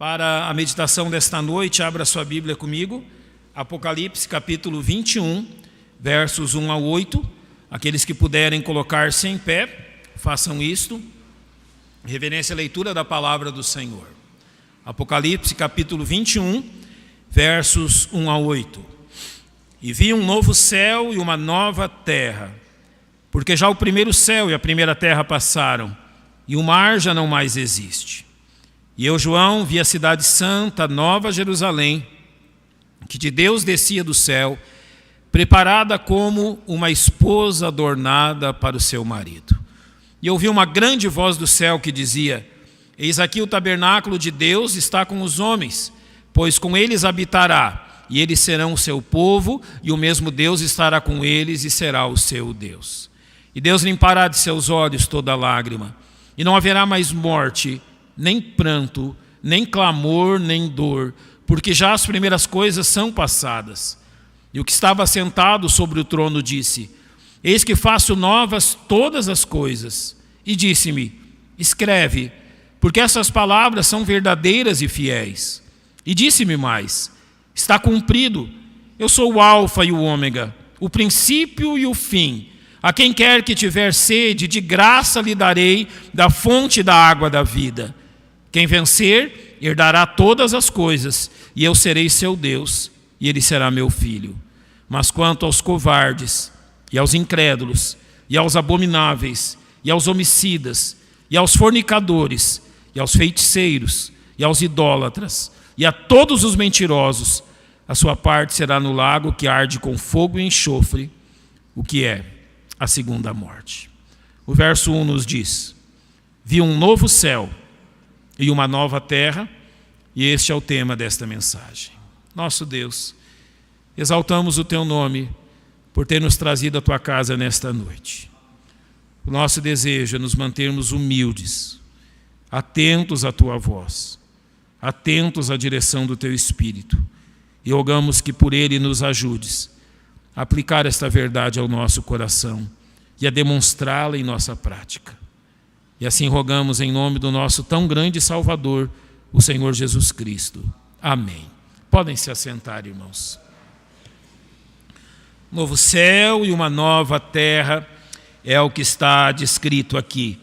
Para a meditação desta noite, abra sua Bíblia comigo, Apocalipse capítulo 21, versos 1 a 8. Aqueles que puderem colocar-se em pé, façam isto. Reverência à leitura da palavra do Senhor. Apocalipse capítulo 21, versos 1 a 8. E vi um novo céu e uma nova terra, porque já o primeiro céu e a primeira terra passaram, e o mar já não mais existe. E eu, João, vi a cidade santa, Nova Jerusalém, que de Deus descia do céu, preparada como uma esposa adornada para o seu marido. E ouvi uma grande voz do céu que dizia: Eis aqui o tabernáculo de Deus está com os homens, pois com eles habitará, e eles serão o seu povo, e o mesmo Deus estará com eles e será o seu Deus. E Deus limpará de seus olhos toda lágrima, e não haverá mais morte, nem pranto, nem clamor, nem dor, porque já as primeiras coisas são passadas. E o que estava sentado sobre o trono disse: Eis que faço novas todas as coisas. E disse-me: Escreve, porque essas palavras são verdadeiras e fiéis. E disse-me mais: Está cumprido. Eu sou o Alfa e o Ômega, o princípio e o fim. A quem quer que tiver sede, de graça lhe darei da fonte da água da vida. Quem vencer, herdará todas as coisas, e eu serei seu Deus, e ele será meu filho. Mas quanto aos covardes, e aos incrédulos, e aos abomináveis, e aos homicidas, e aos fornicadores, e aos feiticeiros, e aos idólatras, e a todos os mentirosos, a sua parte será no lago que arde com fogo e enxofre, o que é a segunda morte. O verso 1 nos diz: Vi um novo céu e uma nova terra, e este é o tema desta mensagem. Nosso Deus, exaltamos o teu nome por ter nos trazido à tua casa nesta noite. O nosso desejo é nos mantermos humildes, atentos à tua voz, atentos à direção do teu Espírito, e rogamos que por ele nos ajudes a aplicar esta verdade ao nosso coração e a demonstrá-la em nossa prática. E assim rogamos em nome do nosso tão grande Salvador, o Senhor Jesus Cristo. Amém. Podem se assentar, irmãos. Novo céu e uma nova terra é o que está descrito aqui.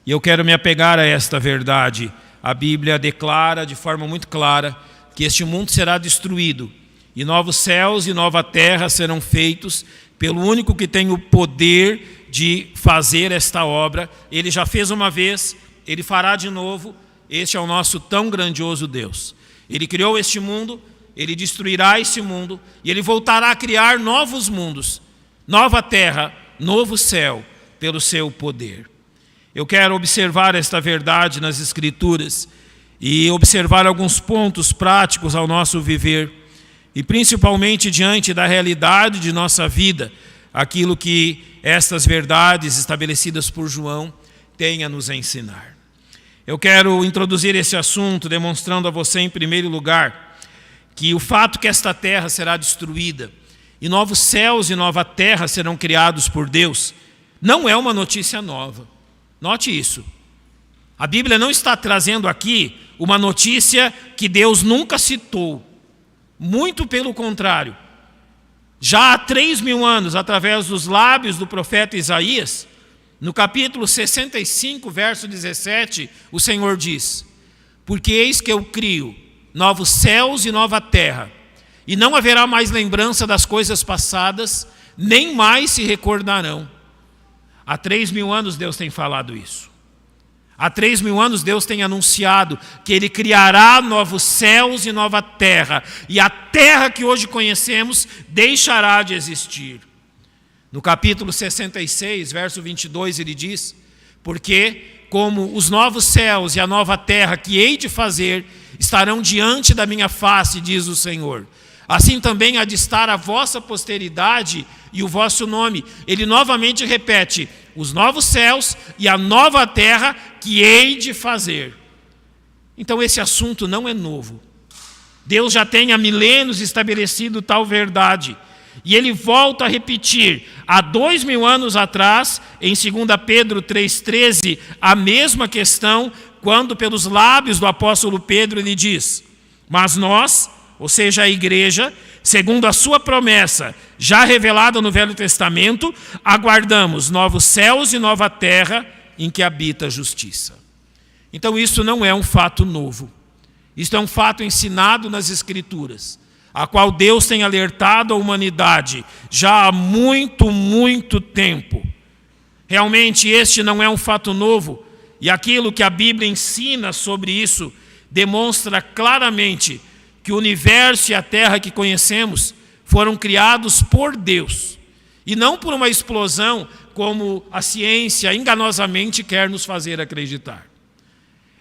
E eu quero me apegar a esta verdade. A Bíblia declara de forma muito clara que este mundo será destruído, e novos céus e nova terra serão feitos pelo único que tem o poder de fazer esta obra. Ele já fez uma vez, ele fará de novo. Este é o nosso tão grandioso Deus. Ele criou este mundo, ele destruirá este mundo, e ele voltará a criar novos mundos, nova terra, novo céu, pelo seu poder. Eu quero observar esta verdade nas Escrituras e observar alguns pontos práticos ao nosso viver, e principalmente diante da realidade de nossa vida, aquilo que estas verdades estabelecidas por João têm a nos ensinar. Eu quero introduzir esse assunto demonstrando a você, em primeiro lugar, que o fato que esta terra será destruída e novos céus e nova terra serão criados por Deus não é uma notícia nova. Note isso. A Bíblia não está trazendo aqui uma notícia que Deus nunca citou. Muito pelo contrário. Já há 3.000 anos, através dos lábios do profeta Isaías, no capítulo 65, verso 17, o Senhor diz: Porque eis que eu crio novos céus e nova terra, e não haverá mais lembrança das coisas passadas, nem mais se recordarão. Há 3.000 anos Deus tem falado isso. Há 3.000 anos Deus tem anunciado que Ele criará novos céus e nova terra, e a terra que hoje conhecemos deixará de existir. No capítulo 66, verso 22, ele diz: Porque como os novos céus e a nova terra que hei de fazer estarão diante da minha face, diz o Senhor, assim também há de estar a vossa posteridade e o vosso nome. Ele novamente repete: os novos céus e a nova terra que hei de fazer. Então esse assunto não é novo. Deus já tem há milênios estabelecido tal verdade. E ele volta a repetir, há 2.000 anos atrás, em 2 Pedro 3,13, a mesma questão quando pelos lábios do apóstolo Pedro ele diz: mas nós, ou seja, a igreja, segundo a sua promessa, já revelada no Velho Testamento, aguardamos novos céus e nova terra em que habita a justiça. Então isso não é um fato novo. Isto é um fato ensinado nas Escrituras, a qual Deus tem alertado a humanidade já há muito, muito tempo. Realmente este não é um fato novo, e aquilo que a Bíblia ensina sobre isso demonstra claramente que o universo e a terra que conhecemos foram criados por Deus, e não por uma explosão como a ciência enganosamente quer nos fazer acreditar.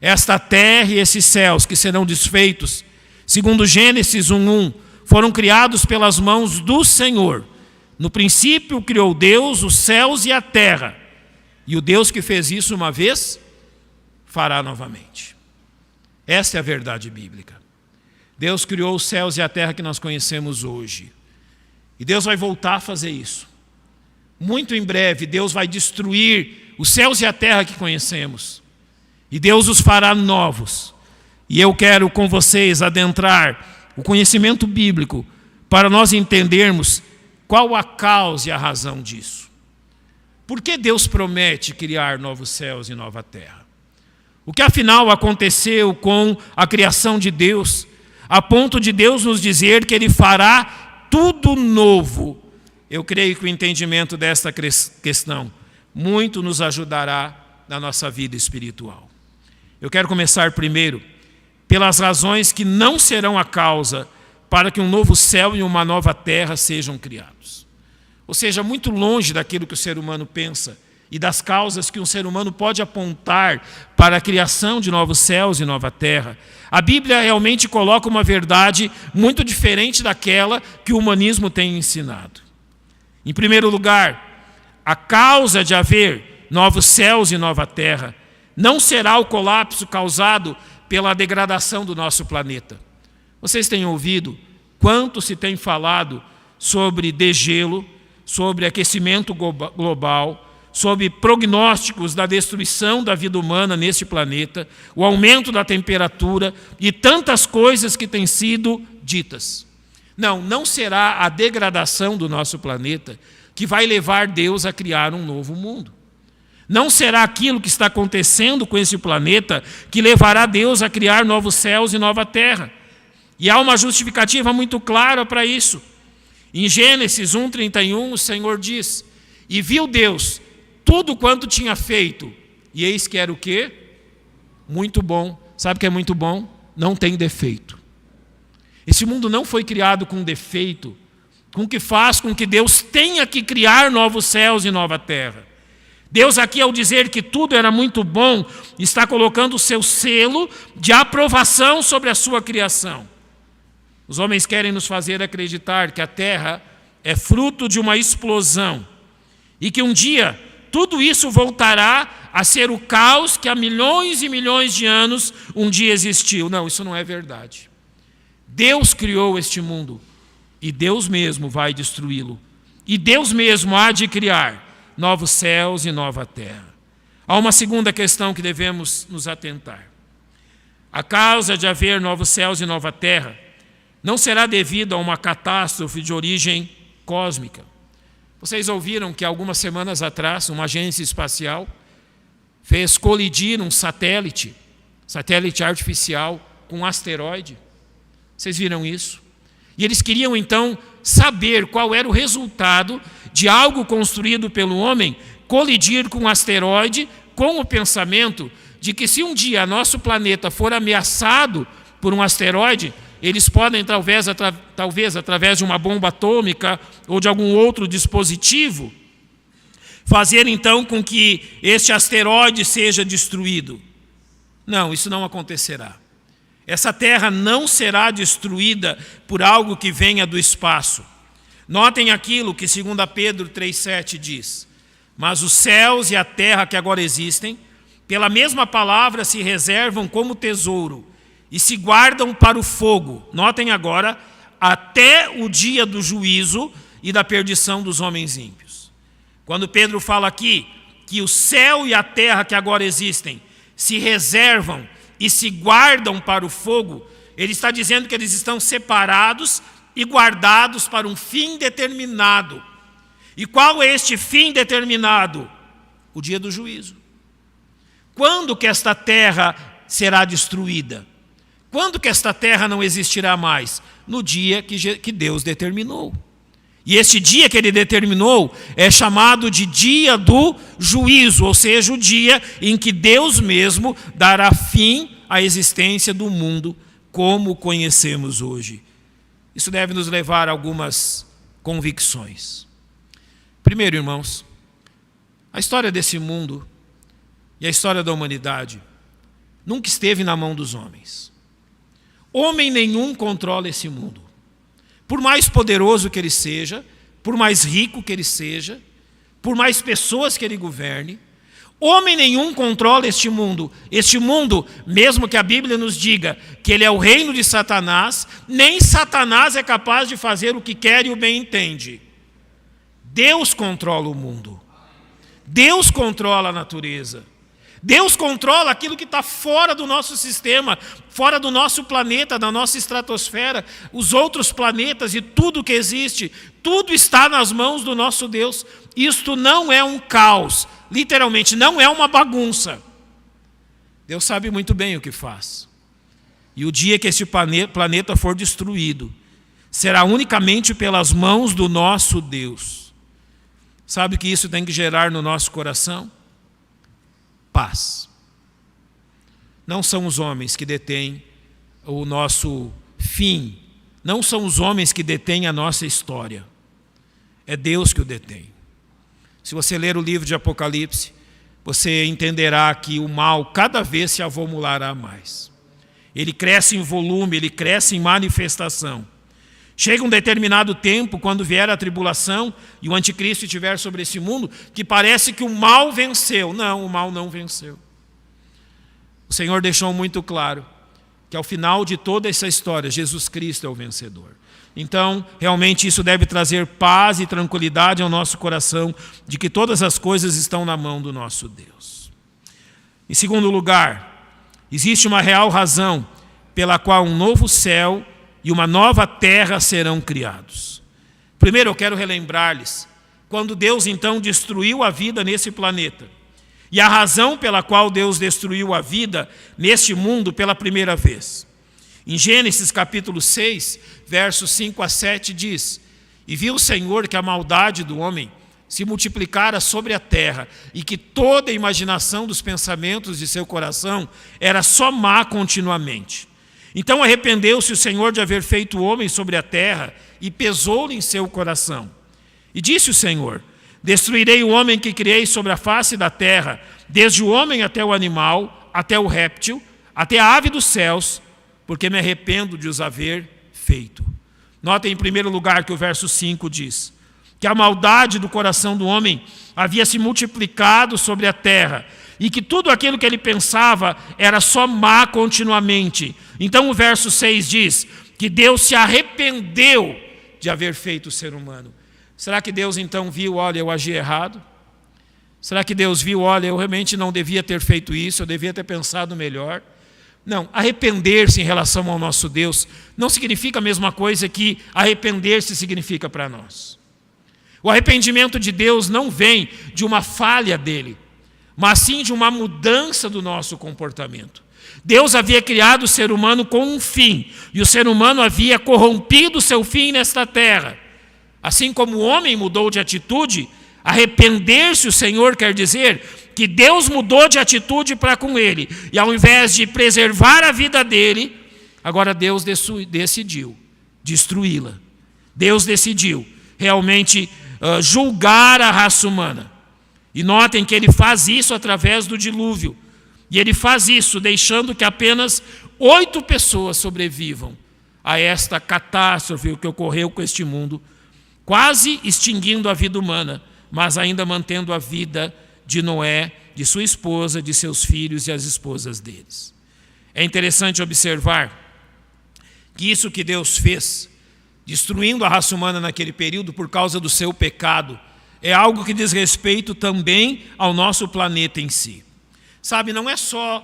Esta terra e esses céus que serão desfeitos, segundo Gênesis 1:1, foram criados pelas mãos do Senhor. No princípio criou Deus os céus e a terra, e o Deus que fez isso uma vez, fará novamente. Esta é a verdade bíblica. Deus criou os céus e a terra que nós conhecemos hoje. E Deus vai voltar a fazer isso. Muito em breve, Deus vai destruir os céus e a terra que conhecemos. E Deus os fará novos. E eu quero com vocês adentrar o conhecimento bíblico para nós entendermos qual a causa e a razão disso. Por que Deus promete criar novos céus e nova terra? O que afinal aconteceu com a criação de Deus, a ponto de Deus nos dizer que Ele fará tudo novo? Eu creio que o entendimento desta questão muito nos ajudará na nossa vida espiritual. Eu quero começar primeiro pelas razões que não serão a causa para que um novo céu e uma nova terra sejam criados. Ou seja, muito longe daquilo que o ser humano pensa e das causas que um ser humano pode apontar para a criação de novos céus e nova terra, a Bíblia realmente coloca uma verdade muito diferente daquela que o humanismo tem ensinado. Em primeiro lugar, a causa de haver novos céus e nova terra não será o colapso causado pela degradação do nosso planeta. Vocês têm ouvido quanto se tem falado sobre degelo, sobre aquecimento global, sobre prognósticos da destruição da vida humana neste planeta, o aumento da temperatura e tantas coisas que têm sido ditas. Não será a degradação do nosso planeta que vai levar Deus a criar um novo mundo. Não será aquilo que está acontecendo com esse planeta que levará Deus a criar novos céus e nova terra. E há uma justificativa muito clara para isso. Em Gênesis 1:31, o Senhor diz: e viu Deus tudo quanto tinha feito, e eis que era o quê? Muito bom. Sabe o que é muito bom? Não tem defeito. Esse mundo não foi criado com defeito, com que faz com que Deus tenha que criar novos céus e nova terra. Deus aqui, ao dizer que tudo era muito bom, está colocando o seu selo de aprovação sobre a sua criação. Os homens querem nos fazer acreditar que a terra é fruto de uma explosão e que um dia tudo isso voltará a ser o caos que há milhões e milhões de anos um dia existiu. Não, isso não é verdade. Deus criou este mundo e Deus mesmo vai destruí-lo. E Deus mesmo há de criar novos céus e nova terra. Há uma segunda questão que devemos nos atentar. A causa de haver novos céus e nova terra não será devido a uma catástrofe de origem cósmica. Vocês ouviram que algumas semanas atrás uma agência espacial fez colidir um satélite artificial com um asteroide? Vocês viram isso? E eles queriam então saber qual era o resultado de algo construído pelo homem colidir com um asteroide, com o pensamento de que se um dia nosso planeta for ameaçado por um asteroide, eles podem talvez através de uma bomba atômica ou de algum outro dispositivo, fazer então com que este asteroide seja destruído. Não, isso não acontecerá. Essa terra não será destruída por algo que venha do espaço. Notem aquilo que 2 Pedro 3,7 diz: mas os céus e a terra que agora existem, pela mesma palavra se reservam como tesouro e se guardam para o fogo. Notem agora, até o dia do juízo e da perdição dos homens ímpios. Quando Pedro fala aqui que o céu e a terra que agora existem se reservam e se guardam para o fogo, ele está dizendo que eles estão separados e guardados para um fim determinado. E qual é este fim determinado? O dia do juízo. Quando que esta terra será destruída? Quando que esta terra não existirá mais? No dia que Deus determinou. E este dia que ele determinou é chamado de dia do juízo, ou seja, o dia em que Deus mesmo dará fim à existência do mundo como o conhecemos hoje. Isso deve nos levar a algumas convicções. Primeiro, irmãos, a história desse mundo e a história da humanidade nunca esteve na mão dos homens. Homem nenhum controla esse mundo. Por mais poderoso que ele seja, por mais rico que ele seja, por mais pessoas que ele governe, homem nenhum controla este mundo. Este mundo, mesmo que a Bíblia nos diga que ele é o reino de Satanás, nem Satanás é capaz de fazer o que quer e o bem entende. Deus controla o mundo. Deus controla a natureza. Deus controla aquilo que está fora do nosso sistema, fora do nosso planeta, da nossa estratosfera, os outros planetas e tudo que existe, tudo está nas mãos do nosso Deus. Isto não é um caos, literalmente não é uma bagunça. Deus sabe muito bem o que faz. E o dia que este planeta for destruído, será unicamente pelas mãos do nosso Deus. Sabe o que isso tem que gerar no nosso coração? Paz. Não são os homens que detêm o nosso fim, não são os homens que detêm a nossa história, é Deus que o detém. Se você ler o livro de Apocalipse, você entenderá que o mal cada vez se avomulará mais. Ele cresce em volume, ele cresce em manifestação. Chega um determinado tempo, quando vier a tribulação e o anticristo estiver sobre esse mundo, que parece que o mal venceu. Não, o mal não venceu. O Senhor deixou muito claro que ao final de toda essa história, Jesus Cristo é o vencedor. Então, realmente isso deve trazer paz e tranquilidade ao nosso coração, de que todas as coisas estão na mão do nosso Deus. Em segundo lugar, existe uma real razão pela qual um novo céu e uma nova terra serão criados. Primeiro eu quero relembrar-lhes, quando Deus então destruiu a vida nesse planeta, e a razão pela qual Deus destruiu a vida neste mundo pela primeira vez. Em Gênesis capítulo 6, versos 5 a 7 diz: E viu o Senhor que a maldade do homem se multiplicara sobre a terra, e que toda a imaginação dos pensamentos de seu coração era só má continuamente. Então arrependeu-se o Senhor de haver feito o homem sobre a terra, e pesou-lhe em seu coração. E disse o Senhor: Destruirei o homem que criei sobre a face da terra, desde o homem até o animal, até o réptil, até a ave dos céus, porque me arrependo de os haver feito. Notem em primeiro lugar que o verso 5 diz que a maldade do coração do homem havia se multiplicado sobre a terra, e que tudo aquilo que ele pensava era só má continuamente. Então o verso 6 diz que Deus se arrependeu de haver feito o ser humano. Será que Deus então viu, olha, eu agi errado? Será que Deus viu, olha, eu realmente não devia ter feito isso, eu devia ter pensado melhor? Não, arrepender-se em relação ao nosso Deus não significa a mesma coisa que arrepender-se significa para nós. O arrependimento de Deus não vem de uma falha dele, mas sim de uma mudança do nosso comportamento. Deus havia criado o ser humano com um fim, e o ser humano havia corrompido o seu fim nesta terra. Assim como o homem mudou de atitude, arrepender-se o Senhor quer dizer que Deus mudou de atitude para com ele, e ao invés de preservar a vida dele, agora Deus decidiu destruí-la. Deus decidiu realmente julgar a raça humana. E notem que ele faz isso através do dilúvio. E ele faz isso deixando que apenas 8 pessoas sobrevivam a esta catástrofe que ocorreu com este mundo, quase extinguindo a vida humana, mas ainda mantendo a vida de Noé, de sua esposa, de seus filhos e as esposas deles. É interessante observar que isso que Deus fez, destruindo a raça humana naquele período por causa do seu pecado, é algo que diz respeito também ao nosso planeta em si. Sabe, não é só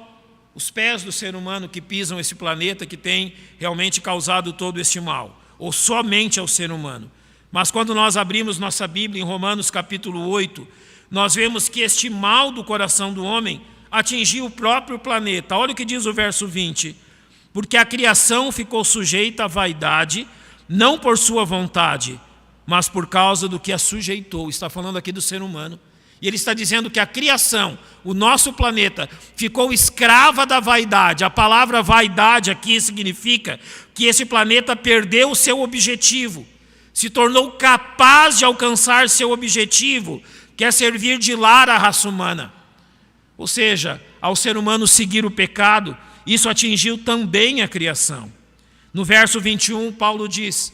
os pés do ser humano que pisam esse planeta que tem realmente causado todo este mal, ou somente ao ser humano. Mas quando nós abrimos nossa Bíblia em Romanos capítulo 8, nós vemos que este mal do coração do homem atingiu o próprio planeta. Olha o que diz o verso 20. Porque a criação ficou sujeita à vaidade, não por sua vontade, mas por causa do que a sujeitou. Está falando aqui do ser humano. E ele está dizendo que a criação, o nosso planeta, ficou escrava da vaidade. A palavra vaidade aqui significa que esse planeta perdeu o seu objetivo, se tornou capaz de alcançar seu objetivo, que é servir de lar à raça humana. Ou seja, ao ser humano seguir o pecado, isso atingiu também a criação. No verso 21, Paulo diz: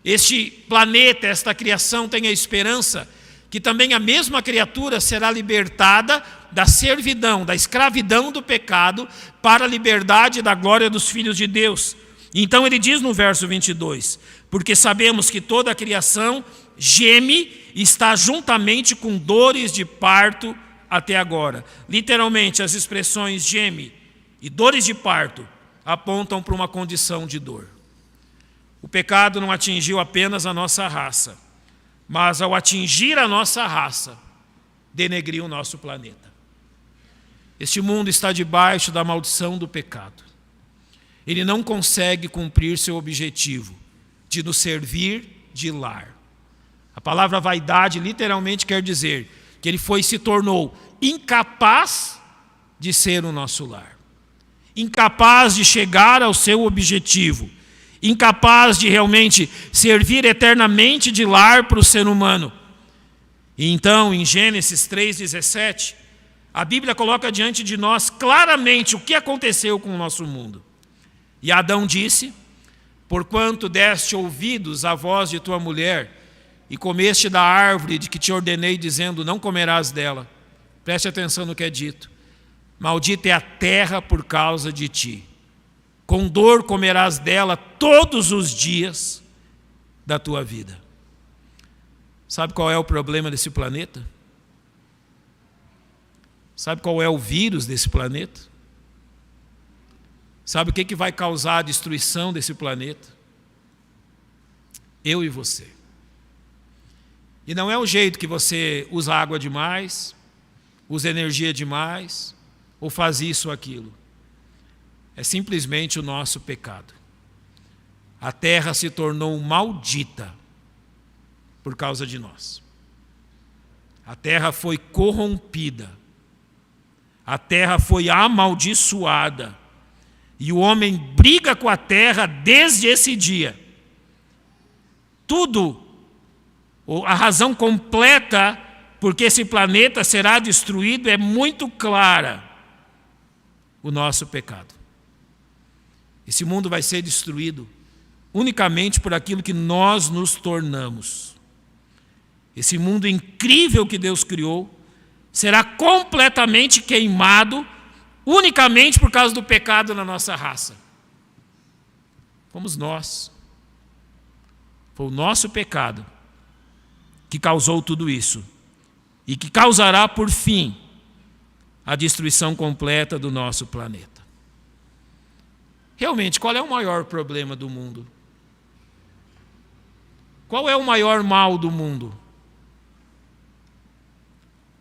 este planeta, esta criação tem a esperança que também a mesma criatura será libertada da servidão, da escravidão do pecado, para a liberdade da glória dos filhos de Deus. Então ele diz no verso 22, porque sabemos que toda a criação geme e está juntamente com dores de parto até agora. Literalmente, as expressões geme e dores de parto apontam para uma condição de dor. O pecado não atingiu apenas a nossa raça, mas ao atingir a nossa raça, denegriu o nosso planeta. Este mundo está debaixo da maldição do pecado. Ele não consegue cumprir seu objetivo de nos servir de lar. A palavra vaidade literalmente quer dizer que ele se tornou incapaz de ser o nosso lar, incapaz de chegar ao seu objetivo, incapaz de realmente servir eternamente de lar para o ser humano. E então, em Gênesis 3,17, a Bíblia coloca diante de nós claramente o que aconteceu com o nosso mundo. E Adão disse: porquanto deste ouvidos à voz de tua mulher, e comeste da árvore de que te ordenei, dizendo, não comerás dela. Preste atenção no que é dito. Maldita é a terra por causa de ti. Com dor comerás dela todos os dias da tua vida. Sabe qual é o problema desse planeta? Sabe qual é o vírus desse planeta? Sabe o que vai causar a destruição desse planeta? Eu e você. E não é o jeito que você usa água demais, usa energia demais, ou faz isso ou aquilo. É simplesmente o nosso pecado. A terra se tornou maldita por causa de nós. A terra foi corrompida. A terra foi amaldiçoada. E o homem briga com a terra desde esse dia. Tudo, a razão completa porque esse planeta será destruído é muito clara: o nosso pecado. Esse mundo vai ser destruído unicamente por aquilo que nós nos tornamos. Esse mundo incrível que Deus criou será completamente queimado unicamente por causa do pecado na nossa raça. Fomos nós. Foi o nosso pecado que causou tudo isso e que causará, por fim, a destruição completa do nosso planeta. Realmente, qual é o maior problema do mundo? Qual é o maior mal do mundo?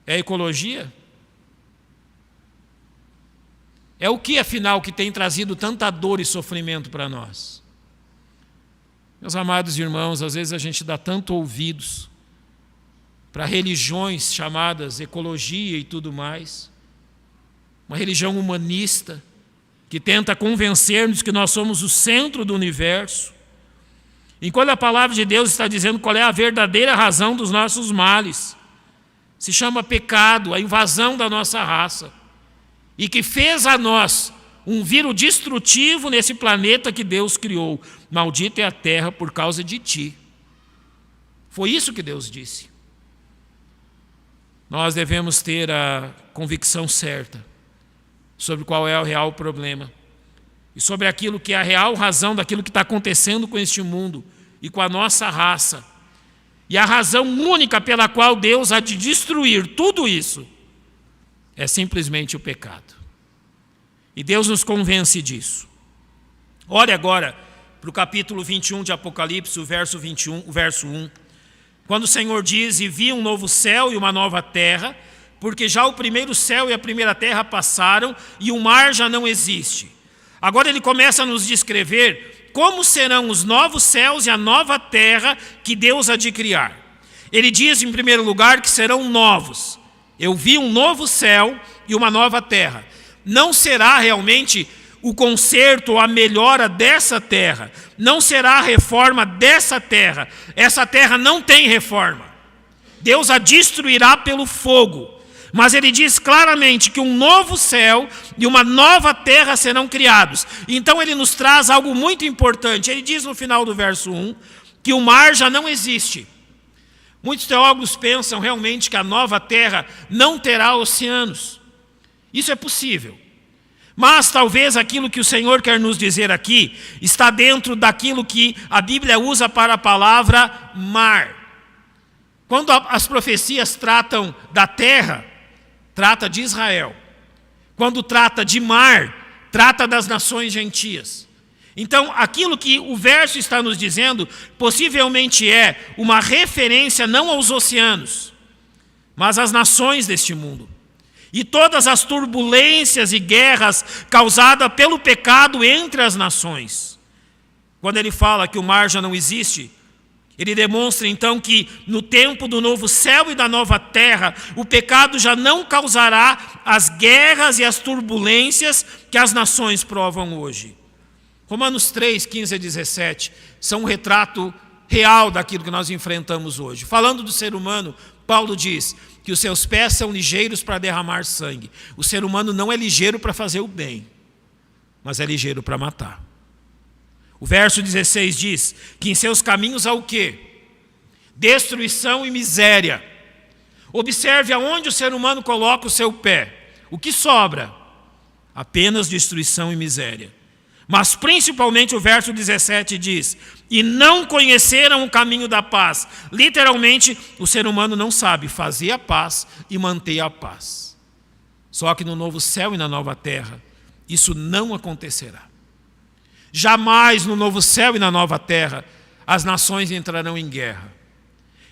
É a ecologia? É o que, afinal, que tem trazido tanta dor e sofrimento para nós? Meus amados irmãos, às vezes a gente dá tanto ouvidos para religiões chamadas ecologia e tudo mais, uma religião humanista que tenta convencer-nos que nós somos o centro do universo, enquanto a palavra de Deus está dizendo qual é a verdadeira razão dos nossos males. Se chama pecado, a invasão da nossa raça, e que fez a nós um vírus destrutivo nesse planeta que Deus criou. Maldita é a terra por causa de ti. Foi isso que Deus disse. Nós devemos ter a convicção certa sobre qual é o real problema e sobre aquilo que é a real razão daquilo que está acontecendo com este mundo e com a nossa raça. E a razão única pela qual Deus há de destruir tudo isso é simplesmente o pecado. E Deus nos convence disso. Olhe agora para o capítulo 21 de Apocalipse, o verso 21, o verso 1. Quando o Senhor diz: e vi um novo céu e uma nova terra, porque já o primeiro céu e a primeira terra passaram e o mar já não existe. Agora ele começa a nos descrever como serão os novos céus e a nova terra que Deus há de criar. Ele diz, em primeiro lugar, que serão novos. Eu vi um novo céu e uma nova terra. Não será realmente o conserto ou a melhora dessa terra. Não será a reforma dessa terra. Essa terra não tem reforma. Deus a destruirá pelo fogo. Mas ele diz claramente que um novo céu e uma nova terra serão criados. Então ele nos traz algo muito importante. Ele diz no final do verso 1 que o mar já não existe. Muitos teólogos pensam realmente que a nova terra não terá oceanos. Isso é possível. Mas talvez aquilo que o Senhor quer nos dizer aqui está dentro daquilo que a Bíblia usa para a palavra mar. Quando as profecias tratam da terra, trata de Israel. Quando trata de mar, trata das nações gentias. Então, aquilo que o verso está nos dizendo, possivelmente é uma referência não aos oceanos, mas às nações deste mundo. E todas as turbulências e guerras causadas pelo pecado entre as nações. Quando ele fala que o mar já não existe, ele demonstra então que no tempo do novo céu e da nova terra, o pecado já não causará as guerras e as turbulências que as nações provam hoje. Romanos 3, 15 a 17 são um retrato real daquilo que nós enfrentamos hoje. Falando do ser humano, Paulo diz que os seus pés são ligeiros para derramar sangue. O ser humano não é ligeiro para fazer o bem, mas é ligeiro para matar. O verso 16 diz que em seus caminhos há o quê? Destruição e miséria. Observe aonde o ser humano coloca o seu pé. O que sobra? Apenas destruição e miséria. Mas principalmente o verso 17 diz: e não conheceram o caminho da paz. Literalmente, o ser humano não sabe fazer a paz e manter a paz. Só que no novo céu e na nova terra, isso não acontecerá. Jamais no novo céu e na nova terra, as nações entrarão em guerra.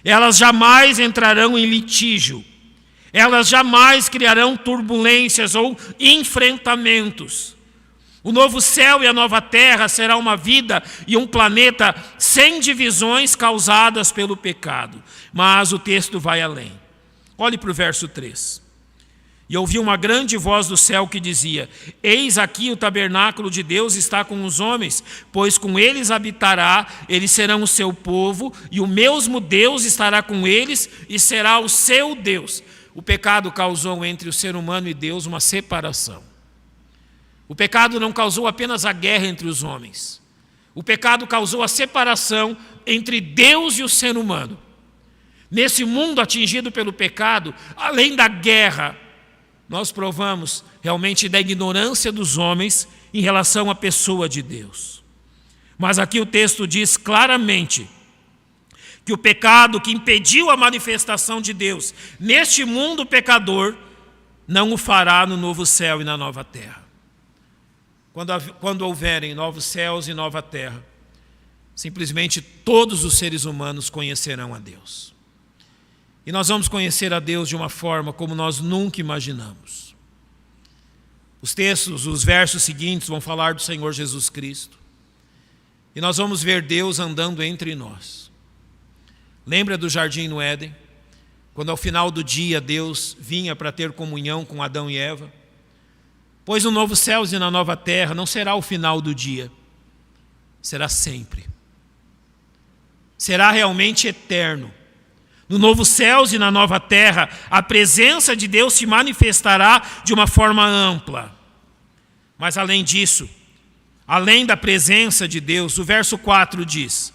Elas jamais entrarão em litígio. Elas jamais criarão turbulências ou enfrentamentos. O novo céu e a nova terra será uma vida e um planeta sem divisões causadas pelo pecado. Mas o texto vai além. Olhe para o verso 3. E ouvi uma grande voz do céu que dizia: eis aqui o tabernáculo de Deus está com os homens, pois com eles habitará, eles serão o seu povo, e o mesmo Deus estará com eles e será o seu Deus. O pecado causou entre o ser humano e Deus uma separação. O pecado não causou apenas a guerra entre os homens. O pecado causou a separação entre Deus e o ser humano. Nesse mundo atingido pelo pecado, além da guerra, nós provamos realmente da ignorância dos homens em relação à pessoa de Deus. Mas aqui o texto diz claramente que o pecado que impediu a manifestação de Deus neste mundo pecador, não o fará no novo céu e na nova terra. Quando houverem novos céus e nova terra, simplesmente todos os seres humanos conhecerão a Deus. E nós vamos conhecer a Deus de uma forma como nós nunca imaginamos. Os textos, os versos seguintes vão falar do Senhor Jesus Cristo. E nós vamos ver Deus andando entre nós. Lembra do jardim no Éden? Quando ao final do dia Deus vinha para ter comunhão com Adão e Eva? Pois no novo céu e na nova terra não será o final do dia, será sempre. Será realmente eterno. No novo céu e na nova terra, a presença de Deus se manifestará de uma forma ampla. Mas além disso, além da presença de Deus, o verso 4 diz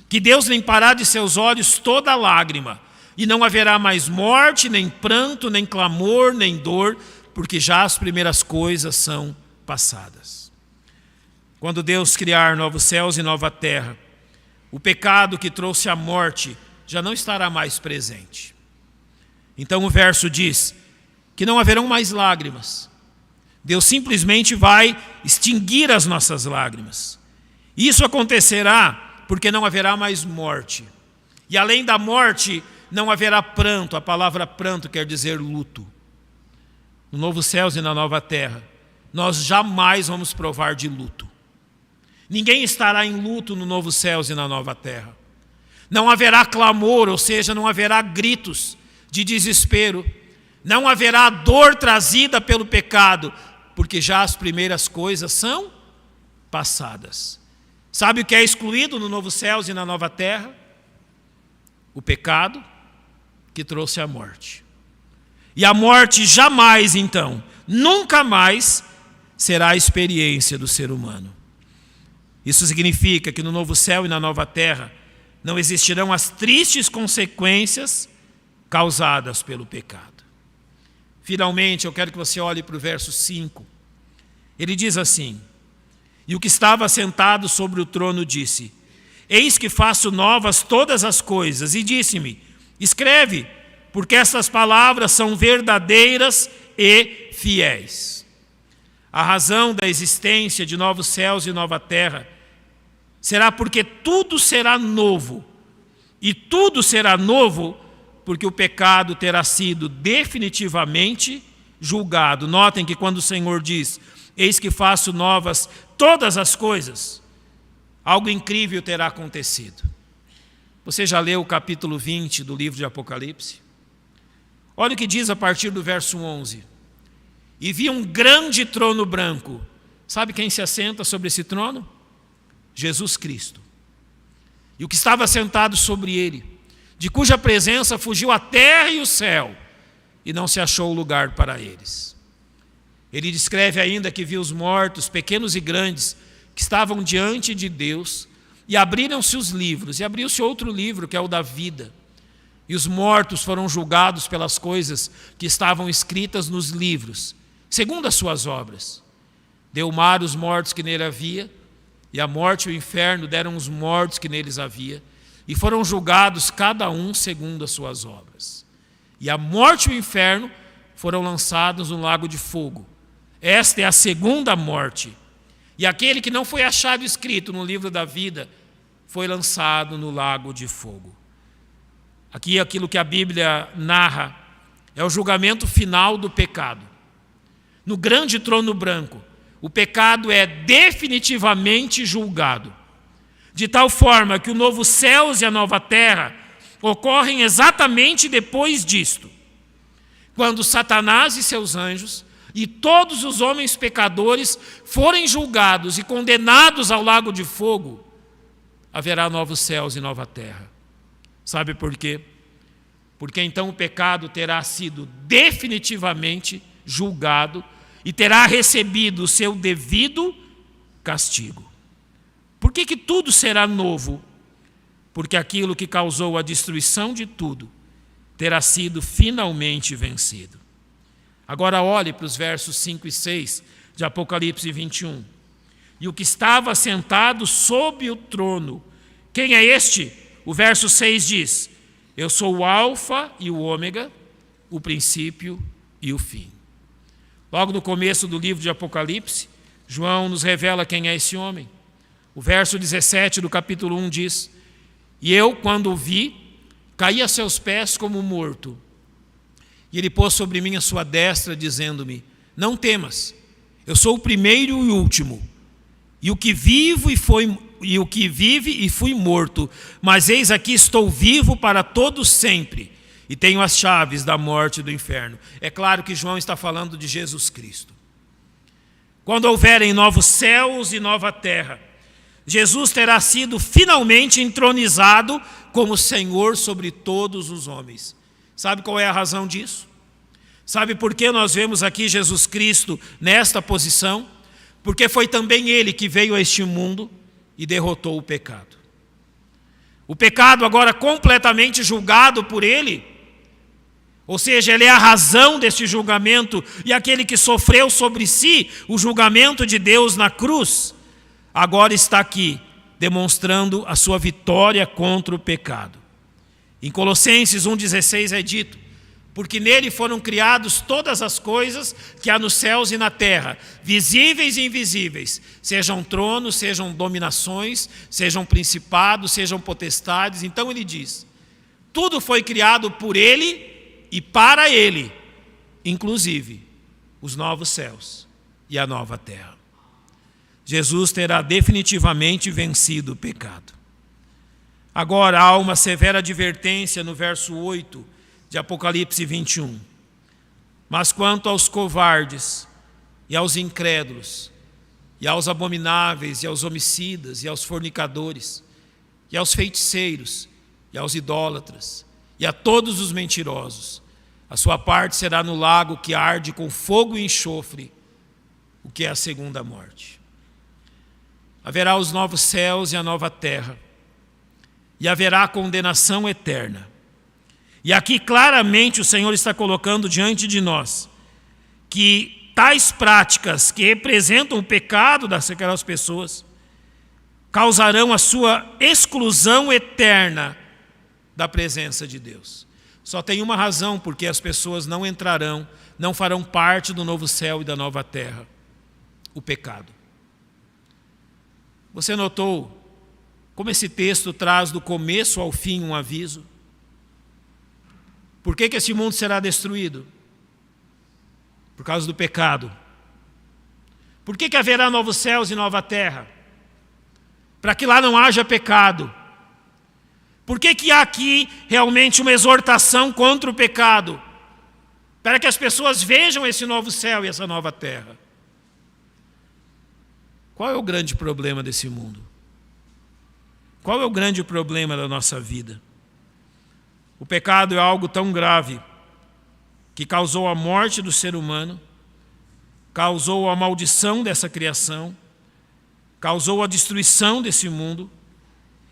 que Deus limpará de seus olhos toda lágrima, e não haverá mais morte, nem pranto, nem clamor, nem dor, porque já as primeiras coisas são passadas. Quando Deus criar novos céus e nova terra, o pecado que trouxe a morte já não estará mais presente. Então o verso diz que não haverão mais lágrimas. Deus simplesmente vai extinguir as nossas lágrimas. Isso acontecerá porque não haverá mais morte. E além da morte, não haverá pranto. A palavra pranto quer dizer luto. No novo céus e na nova terra, nós jamais vamos provar de luto. Ninguém estará em luto no novo céus e na nova terra. Não haverá clamor, ou seja, não haverá gritos de desespero. Não haverá dor trazida pelo pecado, porque já as primeiras coisas são passadas. Sabe o que é excluído no novo céus e na nova terra? O pecado que trouxe a morte. E a morte jamais, então, nunca mais será a experiência do ser humano. Isso significa que no novo céu e na nova terra não existirão as tristes consequências causadas pelo pecado. Finalmente, eu quero que você olhe para o verso 5. Ele diz assim: e o que estava sentado sobre o trono disse: eis que faço novas todas as coisas. E disse-me: escreve, porque essas palavras são verdadeiras e fiéis. A razão da existência de novos céus e nova terra será porque tudo será novo. E tudo será novo porque o pecado terá sido definitivamente julgado. Notem que quando o Senhor diz: eis que faço novas todas as coisas, algo incrível terá acontecido. Você já leu o capítulo 20 do livro de Apocalipse? Olha o que diz a partir do verso 11. E vi um grande trono branco. Sabe quem se assenta sobre esse trono? Jesus Cristo. E o que estava sentado sobre ele, de cuja presença fugiu a terra e o céu, e não se achou lugar para eles. Ele descreve ainda que viu os mortos, pequenos e grandes, que estavam diante de Deus, e abriram-se os livros, e abriu-se outro livro, que é o da vida. E os mortos foram julgados pelas coisas que estavam escritas nos livros, segundo as suas obras. Deu o mar os mortos que nele havia, e a morte e o inferno deram os mortos que neles havia, e foram julgados cada um segundo as suas obras. E a morte e o inferno foram lançados no lago de fogo. Esta é a segunda morte. E aquele que não foi achado escrito no livro da vida foi lançado no lago de fogo. Aqui aquilo que a Bíblia narra é o julgamento final do pecado. No grande trono branco, o pecado é definitivamente julgado, de tal forma que o novo céus e a nova terra ocorrem exatamente depois disto. Quando Satanás e seus anjos e todos os homens pecadores forem julgados e condenados ao lago de fogo, haverá novos céus e nova terra. Sabe por quê? Porque então o pecado terá sido definitivamente julgado e terá recebido o seu devido castigo. Por que tudo será novo? Porque aquilo que causou a destruição de tudo terá sido finalmente vencido. Agora olhe para os versos 5 e 6 de Apocalipse 21. E o que estava sentado sob o trono, quem é este? O verso 6 diz: eu sou o Alfa e o Ômega, o princípio e o fim. Logo no começo do livro de Apocalipse, João nos revela quem é esse homem. O verso 17 do capítulo 1 diz: e eu, quando o vi, caí a seus pés como morto. E ele pôs sobre mim a sua destra, dizendo-me: não temas, eu sou o primeiro e o último, e o que vive e fui morto, mas eis aqui estou vivo para todo sempre, e tenho as chaves da morte e do inferno. É claro que João está falando de Jesus Cristo. Quando houverem novos céus e nova terra, Jesus terá sido finalmente entronizado como Senhor sobre todos os homens. Sabe qual é a razão disso? Sabe por que nós vemos aqui Jesus Cristo nesta posição? Porque foi também Ele que veio a este mundo e derrotou o pecado. O pecado agora completamente julgado por Ele, ou seja, Ele é a razão deste julgamento e aquele que sofreu sobre si o julgamento de Deus na cruz, agora está aqui demonstrando a sua vitória contra o pecado. Em Colossenses 1,16 é dito: Porque nele foram criados todas as coisas que há nos céus e na terra, visíveis e invisíveis, sejam tronos, sejam dominações, sejam principados, sejam potestades. Então ele diz, tudo foi criado por ele e para ele, inclusive os novos céus e a nova terra. Jesus terá definitivamente vencido o pecado. Agora há uma severa advertência no verso 8 de Apocalipse 21. Mas quanto aos covardes e aos incrédulos, e aos abomináveis, e aos homicidas, e aos fornicadores, e aos feiticeiros, e aos idólatras, e a todos os mentirosos, a sua parte será no lago que arde com fogo e enxofre, o que é a segunda morte. Haverá os novos céus e a nova terra, e haverá condenação eterna. E aqui claramente o Senhor está colocando diante de nós que tais práticas que representam o pecado daquelas pessoas causarão a sua exclusão eterna da presença de Deus. Só tem uma razão porque as pessoas não entrarão, não farão parte do novo céu e da nova terra: o pecado. Você notou como esse texto traz do começo ao fim um aviso? Por que esse mundo será destruído? Por causa do pecado. Por que haverá novos céus e nova terra? Para que lá não haja pecado. Por que há aqui realmente uma exortação contra o pecado? Para que as pessoas vejam esse novo céu e essa nova terra. Qual é o grande problema desse mundo? Qual é o grande problema da nossa vida? O pecado é algo tão grave que causou a morte do ser humano, causou a maldição dessa criação, causou a destruição desse mundo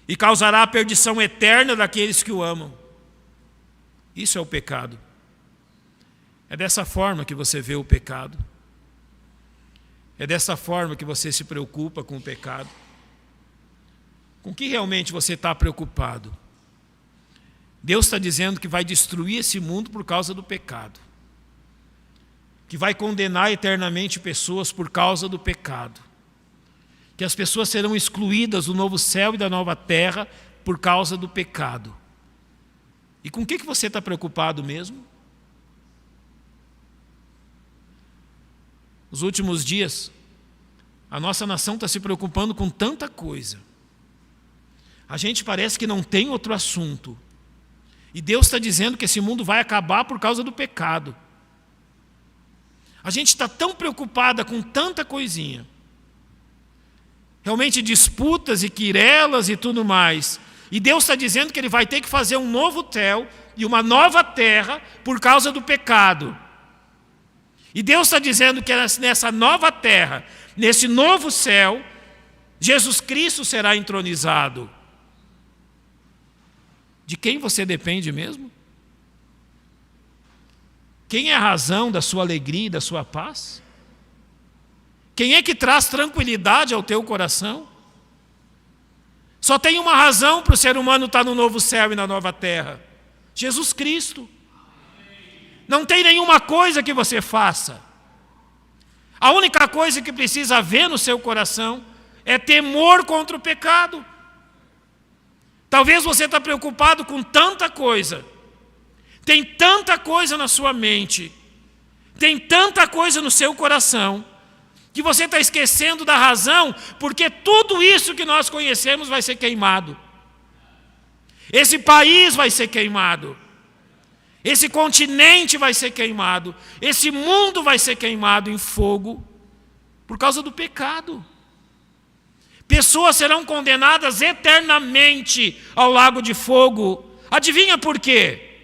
e causará a perdição eterna daqueles que o amam. Isso é o pecado. É dessa forma que você vê o pecado. É dessa forma que você se preocupa com o pecado. Com que realmente você está preocupado? Deus está dizendo que vai destruir esse mundo por causa do pecado. Que vai condenar eternamente pessoas por causa do pecado. Que as pessoas serão excluídas do novo céu e da nova terra por causa do pecado. E com o que você está preocupado mesmo? Nos últimos dias, a nossa nação está se preocupando com tanta coisa. A gente parece que não tem outro assunto. E Deus está dizendo que esse mundo vai acabar por causa do pecado. A gente está tão preocupada com tanta coisinha. Realmente disputas e quirelas e tudo mais. E Deus está dizendo que Ele vai ter que fazer um novo céu e uma nova terra por causa do pecado. E Deus está dizendo que nessa nova terra, nesse novo céu, Jesus Cristo será entronizado. De quem você depende mesmo? Quem é a razão da sua alegria e da sua paz? Quem é que traz tranquilidade ao teu coração? Só tem uma razão para o ser humano estar no novo céu e na nova terra: Jesus Cristo. Não tem nenhuma coisa que você faça. A única coisa que precisa haver no seu coração é temor contra o pecado. Talvez você está preocupado com tanta coisa. Tem tanta coisa na sua mente. Tem tanta coisa no seu coração. Que você está esquecendo da razão, porque tudo isso que nós conhecemos vai ser queimado. Esse país vai ser queimado. Esse continente vai ser queimado. Esse mundo vai ser queimado em fogo por causa do pecado. Pessoas serão condenadas eternamente ao lago de fogo. Adivinha por quê?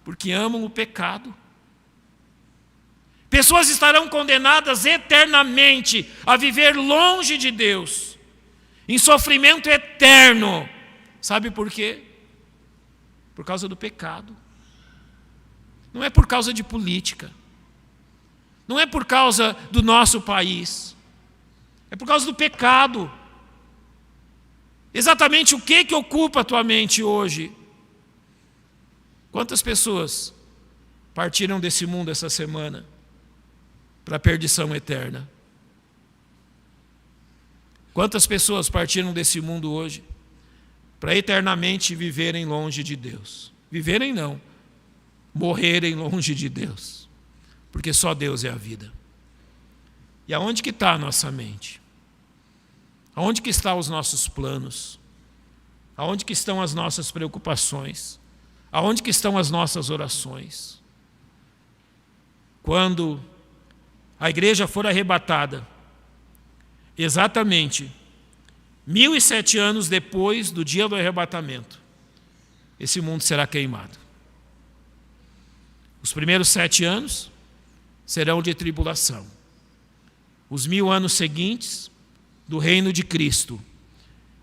Porque amam o pecado. Pessoas estarão condenadas eternamente a viver longe de Deus, em sofrimento eterno. Sabe por quê? Por causa do pecado. Não é por causa de política. Não é por causa do nosso país. É por causa do pecado. Exatamente o que ocupa a tua mente hoje? Quantas pessoas partiram desse mundo essa semana para a perdição eterna? Quantas pessoas partiram desse mundo hoje para eternamente viverem longe de Deus? Viverem não, morrerem longe de Deus, porque só Deus é a vida. E aonde que está a nossa mente? Aonde que estão os nossos planos? Aonde que estão as nossas preocupações? Aonde que estão as nossas orações? Quando a igreja for arrebatada, exatamente 1007 anos depois do dia do arrebatamento, esse mundo será queimado. Os primeiros 7 anos serão de tribulação. Os 1000 anos seguintes do reino de Cristo.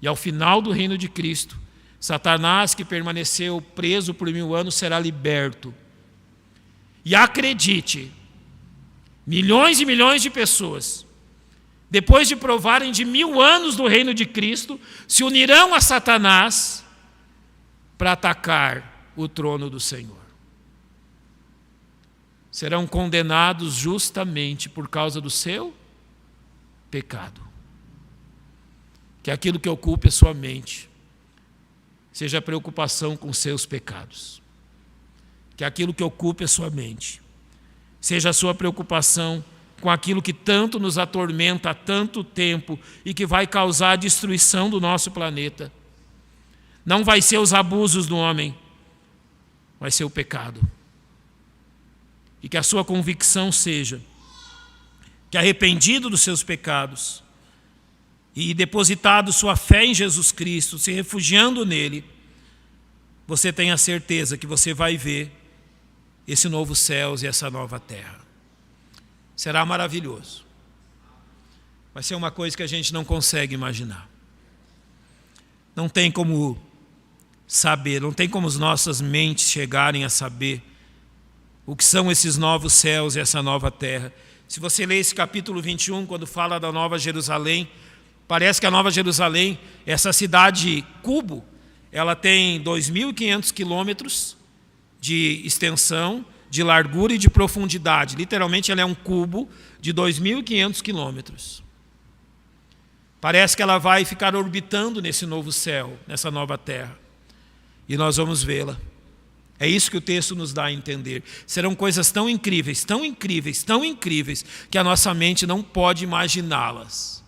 E ao final do reino de Cristo, Satanás, que permaneceu preso por 1000 anos, será liberto. E acredite, milhões e milhões de pessoas, depois de provarem de 1000 anos do reino de Cristo, se unirão a Satanás para atacar o trono do Senhor. Serão condenados justamente por causa do seu pecado. Que aquilo que ocupe a sua mente seja a preocupação com seus pecados. Que aquilo que ocupe a sua mente seja a sua preocupação com aquilo que tanto nos atormenta há tanto tempo e que vai causar a destruição do nosso planeta. Não vai ser os abusos do homem, vai ser o pecado. E que a sua convicção seja que, arrependido dos seus pecados e depositado sua fé em Jesus Cristo, se refugiando nele, você tenha certeza que você vai ver esse novo céus e essa nova terra. Será maravilhoso. Vai ser uma coisa que a gente não consegue imaginar. Não tem como saber, não tem como as nossas mentes chegarem a saber o que são esses novos céus e essa nova terra. Se você ler esse capítulo 21, quando fala da Nova Jerusalém, parece que a Nova Jerusalém, essa cidade cubo, ela tem 2.500 quilômetros de extensão, de largura e de profundidade. Literalmente, ela é um cubo de 2.500 quilômetros. Parece que ela vai ficar orbitando nesse novo céu, nessa nova terra. E nós vamos vê-la. É isso que o texto nos dá a entender. Serão coisas tão incríveis, tão incríveis, tão incríveis, que a nossa mente não pode imaginá-las.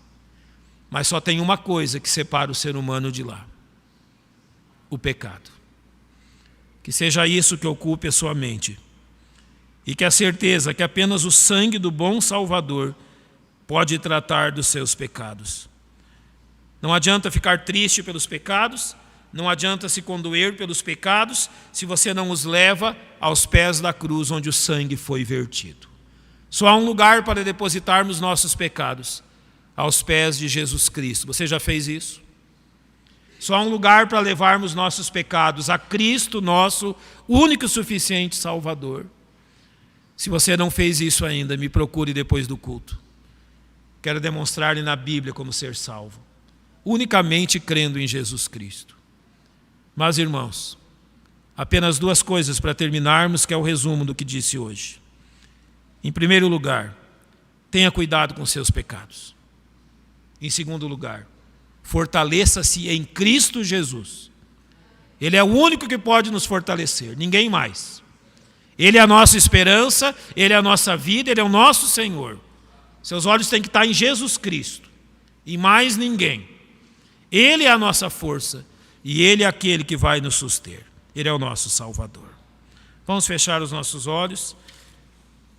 Mas só tem uma coisa que separa o ser humano de lá: o pecado. Que seja isso que ocupe a sua mente. E que a certeza que apenas o sangue do bom Salvador pode tratar dos seus pecados. Não adianta ficar triste pelos pecados, não adianta se condoer pelos pecados, se você não os leva aos pés da cruz onde o sangue foi vertido. Só há um lugar para depositarmos nossos pecados: aos pés de Jesus Cristo. Você já fez isso? Só há um lugar para levarmos nossos pecados: a Cristo, nosso único e suficiente Salvador. Se você não fez isso ainda, me procure depois do culto. Quero demonstrar-lhe na Bíblia como ser salvo, unicamente crendo em Jesus Cristo. Mas, irmãos, apenas 2 coisas para terminarmos, que é o resumo do que disse hoje. Em primeiro lugar, tenha cuidado com seus pecados. Em segundo lugar, fortaleça-se em Cristo Jesus. Ele é o único que pode nos fortalecer, ninguém mais. Ele é a nossa esperança, Ele é a nossa vida, Ele é o nosso Senhor. Seus olhos têm que estar em Jesus Cristo, e mais ninguém. Ele é a nossa força, e Ele é aquele que vai nos suster. Ele é o nosso Salvador. Vamos fechar os nossos olhos,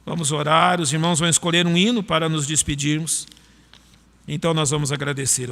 vamos orar, os irmãos vão escolher um hino para nos despedirmos. Então nós vamos agradecer.